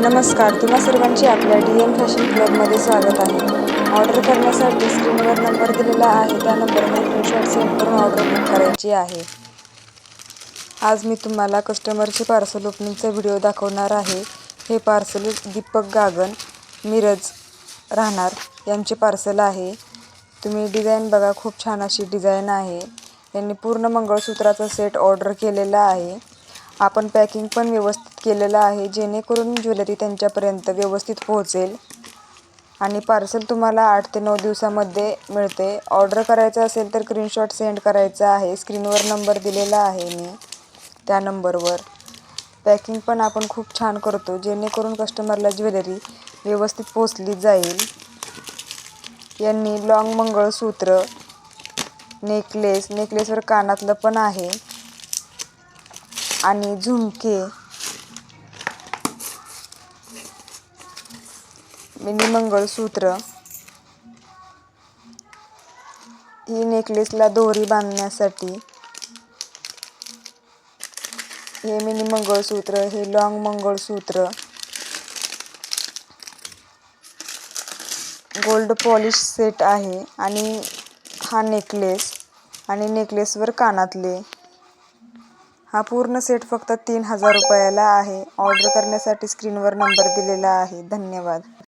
नमस्कार, तुम्हा सर्वांचे आपल्या DM फॅशन क्लबमध्ये स्वागत आहे. ऑर्डर करण्यासाठी स्क्रीनवर नंबर दिलेला आहे, त्या नंबरवर स्क्रीनशॉट सेंड करून ऑर्डर बुक करायची आहे. आज मी तुम्हाला कस्टमरचे पार्सल ओपनिंगचा व्हिडिओ दाखवणार आहे. हे पार्सल दीपक गागन, मिरज राहणार यांचे पार्सल आहे. तुम्ही डिझाईन बघा, खूप छान अशी डिझाईन आहे. यांनी पूर्ण मंगळसूत्राचा सेट ऑर्डर केलेला आहे. आपण पॅकिंग पण व्यवस्थित केलेलं आहे, जेणेकरून ज्वेलरी त्यांच्यापर्यंत व्यवस्थित पोहोचेल आणि पार्सल तुम्हाला 8 ते 9 दिवसामध्ये मिळते. ऑर्डर करायचं असेल तर स्क्रीनशॉट सेंड करायचा आहे. स्क्रीनवर नंबर दिलेला आहे मी त्या नंबरवर. पॅकिंग पण आपण खूप छान करतो, जेणेकरून कस्टमरला ज्वेलरी व्यवस्थित पोहोचली जाईल. यांनी लॉंग मंगळसूत्र, नेकलेसवर कानातलं पण आहे आणि झुमके, मिनी मंगळसूत्र, ही नेकलेसला दोरी बांधण्यासाठी, हे मिनी मंगळसूत्र, हे लॉंग मंगळसूत्र, गोल्ड पॉलिश सेट आहे आणि हा नेकलेस आणि नेकलेसवर कानातले. हा पूर्ण सेट फक्त 3000 रुपयाला आहे. ऑर्डर करण्यासाठी स्क्रीनवर नंबर दिलेला आहे. धन्यवाद.